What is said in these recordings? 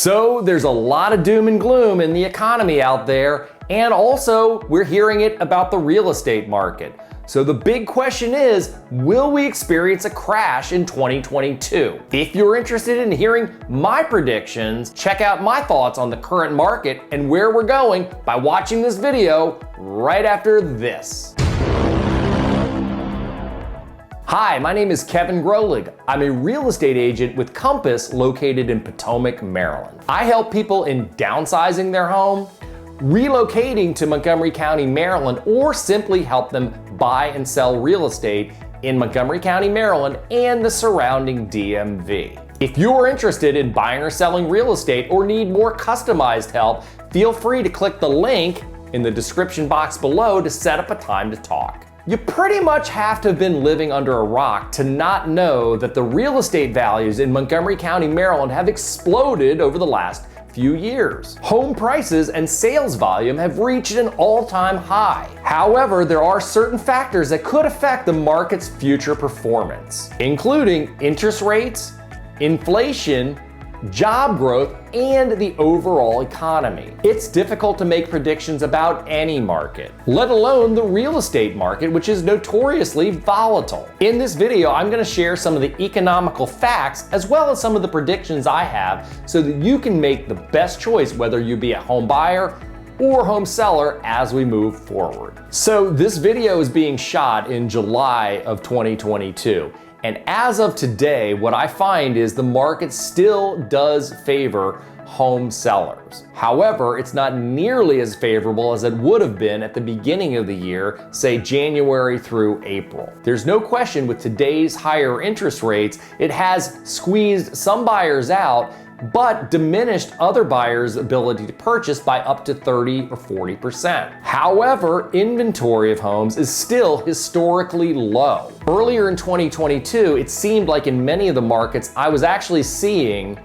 So there's a lot of doom and gloom in the economy out there, and also we're hearing it about the real estate market. So the big question is, will we experience a crash in 2022? If you're interested in hearing my predictions, check out my thoughts on the current market and where we're going by watching this video right after this. Hi, my name is Kevin Grolig. I'm a real estate agent with Compass located in Potomac, Maryland. I help people in downsizing their home, relocating to Montgomery County, Maryland, or simply help them buy and sell real estate in Montgomery County, Maryland, and the surrounding DMV. If you're interested in buying or selling real estate or need more customized help, feel free to click the link in the description box below to set up a time to talk. You pretty much have to have been living under a rock to not know that the real estate values in Montgomery County, Maryland have exploded over the last few years. Home prices and sales volume have reached an all-time high. However, there are certain factors that could affect the market's future performance, including interest rates, inflation, job growth, and the overall economy. It's difficult to make predictions about any market, let alone the real estate market, which is notoriously volatile. In this video, I'm going to share some of the economical facts as well as some of the predictions I have so that you can make the best choice whether you be a home buyer or home seller as we move forward. So this video is being shot in July of 2022. And as of today, what I find is the market still does favor home sellers. However, it's not nearly as favorable as it would have been at the beginning of the year, say January through April. There's no question with today's higher interest rates, it has squeezed some buyers out, but diminished other buyers' ability to purchase by up to 30 or 40%. However, inventory of homes is still historically low. Earlier in 2022, it seemed like in many of the markets, I was actually seeing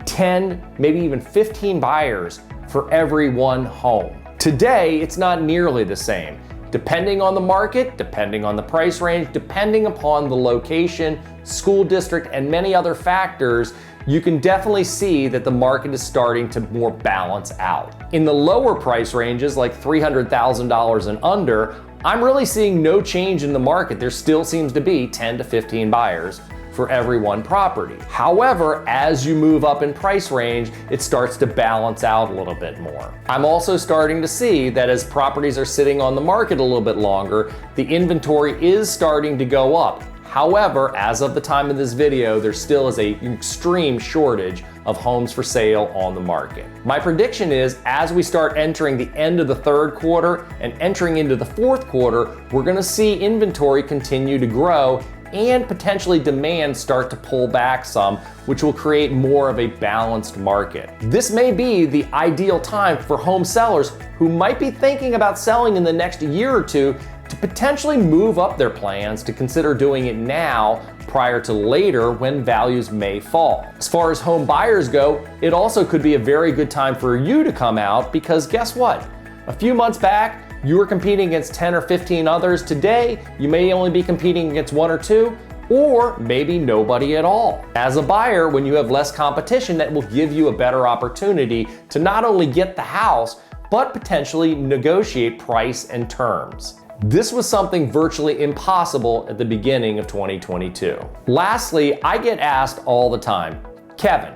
10, maybe even 15 buyers for every one home. Today, it's not nearly the same. Depending on the market, depending on the price range, depending upon the location, school district, and many other factors, you can definitely see that the market is starting to more balance out. In the lower price ranges, like $300,000 and under, I'm really seeing no change in the market. There still seems to be 10 to 15 buyers for every one property. However, as you move up in price range, it starts to balance out a little bit more. I'm also starting to see that as properties are sitting on the market a little bit longer, the inventory is starting to go up. However, as of the time of this video, there still is an extreme shortage of homes for sale on the market. My prediction is as we start entering the end of the third quarter and entering into the fourth quarter, we're gonna see inventory continue to grow and potentially demand start to pull back some, which will create more of a balanced market. This may be the ideal time for home sellers who might be thinking about selling in the next year or two to potentially move up their plans to consider doing it now prior to later when values may fall. As far as home buyers go, it also could be a very good time for you to come out because guess what? A few months back, you were competing against 10 or 15 others. Today, you may only be competing against one or two, or maybe nobody at all. As a buyer, when you have less competition, that will give you a better opportunity to not only get the house, but potentially negotiate price and terms. This was something virtually impossible at the beginning of 2022. Lastly, I get asked all the time, Kevin,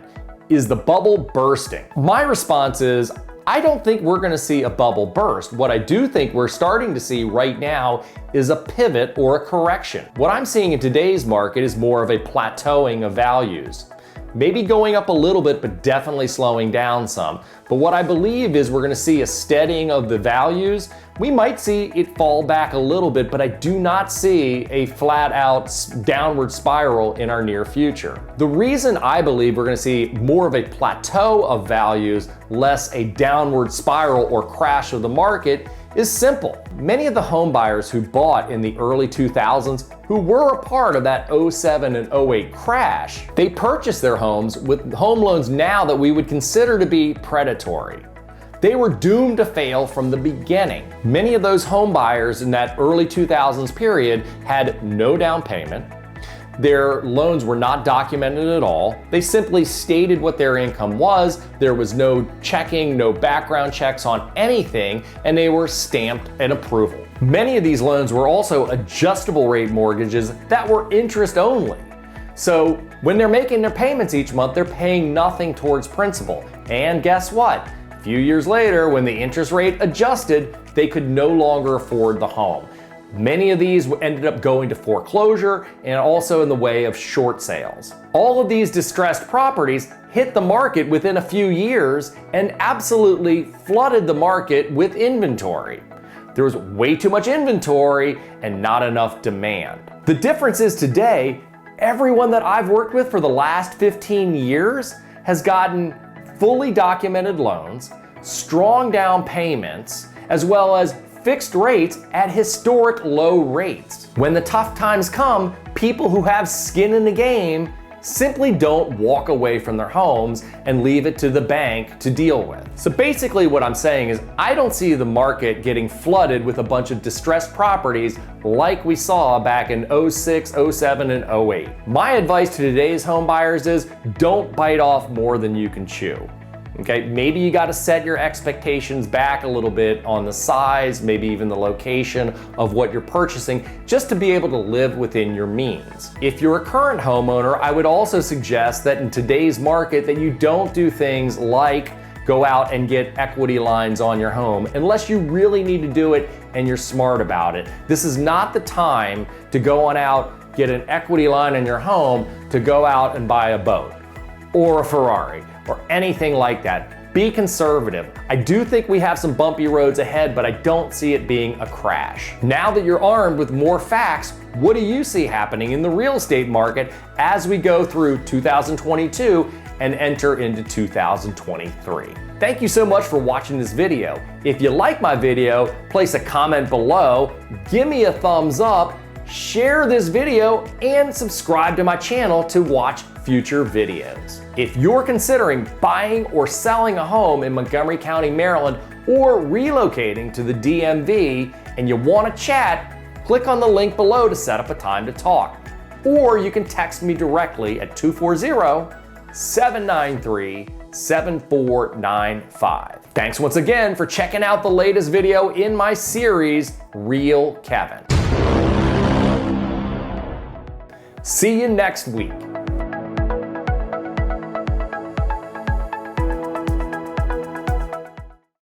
is the bubble bursting? My response is, I don't think we're gonna see a bubble burst. What I do think we're starting to see right now is a pivot or a correction. What I'm seeing in today's market is more of a plateauing of values. Maybe going up a little bit, but definitely slowing down some. But what I believe is we're gonna see a steadying of the values. We might see it fall back a little bit, but I do not see a flat out downward spiral in our near future. The reason I believe we're gonna see more of a plateau of values, less a downward spiral or crash of the market is simple. Many of the home buyers who bought in the early 2000s, who were a part of that 07 and 08 crash, they purchased their homes with home loans now that we would consider to be predatory. They were doomed to fail from the beginning. Many of those home buyers in that early 2000s period had no down payment. Their loans were not documented at all. They simply stated what their income was. There was no checking, no background checks on anything, and they were stamped an approval. Many of these loans were also adjustable rate mortgages that were interest only. So when they're making their payments each month, they're paying nothing towards principal. And guess what? A few years later, when the interest rate adjusted, they could no longer afford the home. Many of these ended up going to foreclosure and also in the way of short sales. All of these distressed properties hit the market within a few years and absolutely flooded the market with inventory. There was way too much inventory and not enough demand. The difference is today, everyone that I've worked with for the last 15 years has gotten fully documented loans, strong down payments, as well as fixed rates at historic low rates. When the tough times come, people who have skin in the game simply don't walk away from their homes and leave it to the bank to deal with. So basically what I'm saying is I don't see the market getting flooded with a bunch of distressed properties like we saw back in 06, 07, and 08. My advice to today's home buyers is don't bite off more than you can chew. Okay, maybe you got to set your expectations back a little bit on the size, maybe even the location of what you're purchasing, just to be able to live within your means. If you're a current homeowner, I would also suggest that in today's market that you don't do things like go out and get equity lines on your home unless you really need to do it and you're smart about it. This is not the time to go on out, get an equity line in your home to go out and buy a boat or a Ferrari or anything like that. Be conservative. I do think we have some bumpy roads ahead, but I don't see it being a crash. Now that you're armed with more facts, what do you see happening in the real estate market as we go through 2022 and enter into 2023? Thank you so much for watching this video. If you like my video, place a comment below, give me a thumbs up, share this video, and subscribe to my channel to watch future videos. If you're considering buying or selling a home in Montgomery County, Maryland, or relocating to the DMV and you want to chat, click on the link below to set up a time to talk. Or you can text me directly at 240-793-7495. Thanks once again for checking out the latest video in my series, Real Kevin. See you next week.